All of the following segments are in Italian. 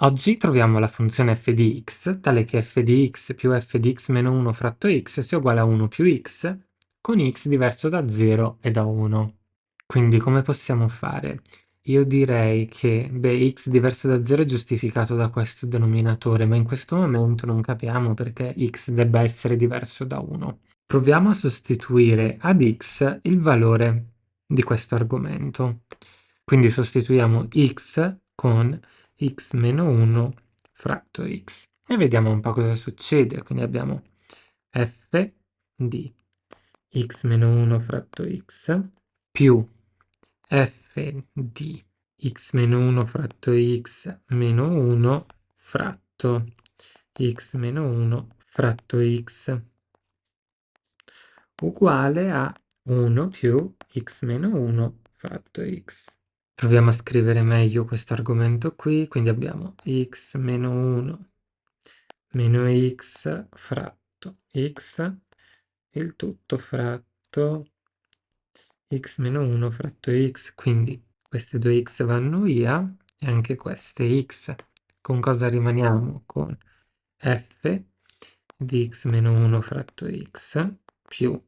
Oggi troviamo la funzione f di x, tale che f di x più f di x meno 1 fratto x sia uguale a 1 più x, con x diverso da 0 e da 1. Quindi come possiamo fare? Io direi che, x diverso da 0 è giustificato da questo denominatore, ma in questo momento non capiamo perché x debba essere diverso da 1. Proviamo a sostituire ad x il valore di questo argomento. Quindi sostituiamo x con x meno 1 fratto x e vediamo un po' cosa succede. Quindi abbiamo f di x meno 1 fratto x più f di x meno 1 fratto x meno 1 fratto x meno 1 fratto x uguale a 1 più x meno 1 fratto x. Proviamo a scrivere meglio questo argomento qui, quindi abbiamo x meno 1 meno x fratto x, il tutto fratto x meno 1 fratto x, quindi queste due x vanno via e anche queste x. Con cosa rimaniamo? Con f di x meno 1 fratto x più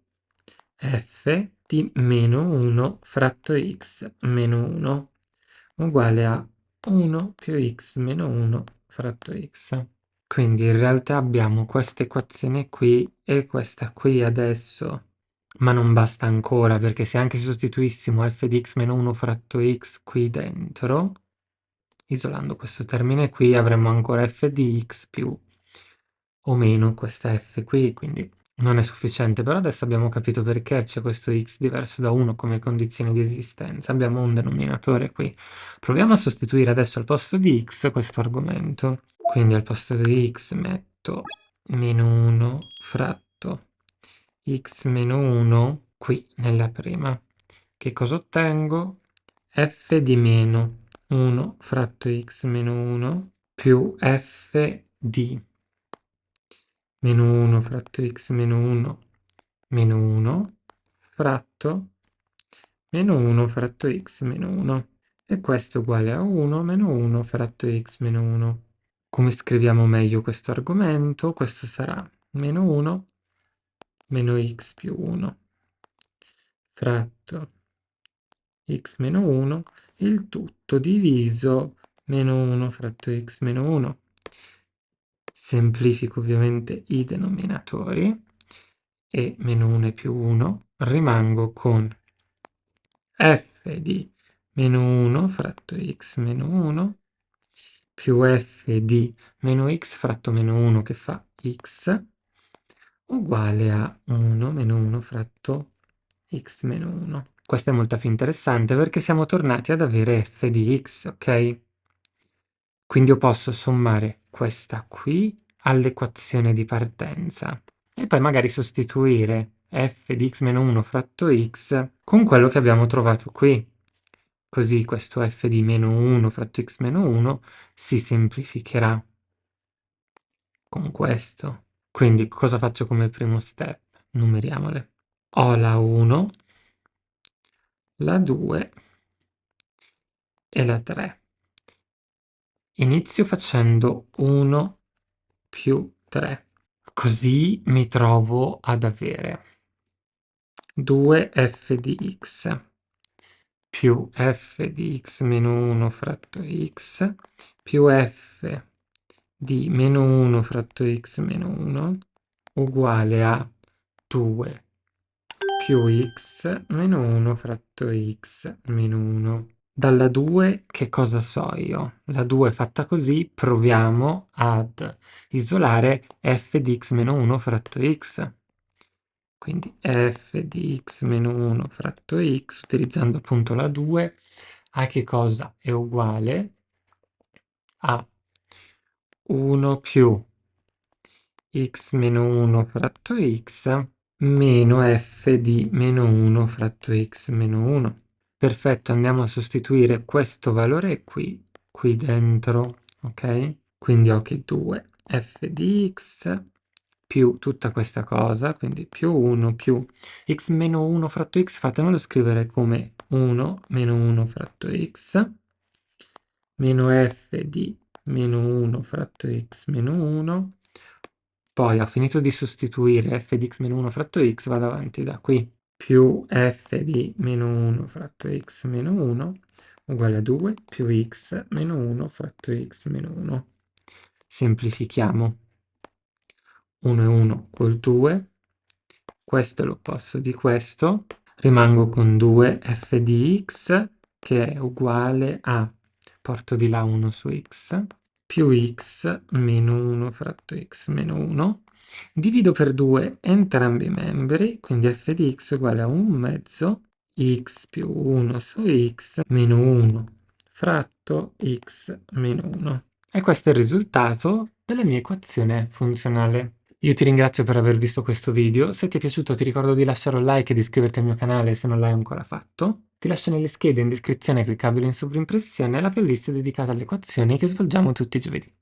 f di meno 1 fratto x meno 1 uguale a 1 più x meno 1 fratto x. Quindi in realtà abbiamo questa equazione qui e questa qui adesso, ma non basta ancora, perché se anche sostituissimo f di x meno 1 fratto x qui dentro, isolando questo termine qui, avremmo ancora f di x più o meno questa f qui, quindi non è sufficiente. Però adesso abbiamo capito perché c'è questo x diverso da 1 come condizione di esistenza. Abbiamo un denominatore qui. Proviamo a sostituire adesso al posto di x questo argomento. Quindi al posto di x metto meno 1 fratto x meno 1 qui nella prima. Che cosa ottengo? F di meno 1 fratto x meno 1 più f di meno 1 fratto x meno 1 meno 1 fratto meno 1 fratto x meno 1. E questo è uguale a 1 meno 1 fratto x meno 1. Come scriviamo meglio questo argomento? Questo sarà meno 1 meno x più 1 fratto x meno 1, il tutto diviso meno 1 fratto x meno 1. Semplifico ovviamente i denominatori e meno 1 e più 1. Rimango con f di meno 1 fratto x meno 1 più f di meno x fratto meno 1 che fa x uguale a 1 meno 1 fratto x meno 1. Questa è molto più interessante perché siamo tornati ad avere f di x, ok? Quindi io posso sommare questa qui all'equazione di partenza e poi magari sostituire f di x meno 1 fratto x con quello che abbiamo trovato qui. Così questo f di meno 1 fratto x meno 1 si semplificherà con questo. Quindi cosa faccio come primo step? Numeriamole. Ho la 1, la 2 e la 3. Inizio facendo 1 più 3. Così mi trovo ad avere 2f di x più f di x meno 1 fratto x più f di meno 1 fratto x meno 1 uguale a 2 più x meno 1 fratto x meno 1. Dalla 2 che cosa so io? La 2 fatta così proviamo ad isolare f di x meno 1 fratto x. Quindi f di x meno 1 fratto x, utilizzando appunto la 2, a che cosa è uguale? A 1 più x meno 1 fratto x meno f di meno 1 fratto x meno 1. Perfetto, andiamo a sostituire questo valore qui dentro, ok? Quindi ho che 2 f di x più tutta questa cosa, quindi più 1 più x meno 1 fratto x, fatemelo scrivere come 1 meno 1 fratto x meno f di meno 1 fratto x meno 1, poi ho finito di sostituire f di x meno 1 fratto x, vado avanti da qui, più f di meno 1 fratto x meno 1 uguale a 2 più x meno 1 fratto x meno 1. Semplifichiamo. 1 e 1 col 2, questo è l'opposto di questo, rimango con 2 f di x che è uguale a, porto di là 1 su x, più x meno 1 fratto x meno 1, divido per 2 entrambi i membri, quindi f di x uguale a 1 mezzo x più 1 su x meno 1 fratto x meno 1. E questo è il risultato della mia equazione funzionale. Io ti ringrazio per aver visto questo video, se ti è piaciuto ti ricordo di lasciare un like e di iscriverti al mio canale se non l'hai ancora fatto. Ti lascio nelle schede in descrizione cliccabile in sovrimpressione la playlist dedicata alle equazioni che svolgiamo tutti i giovedì.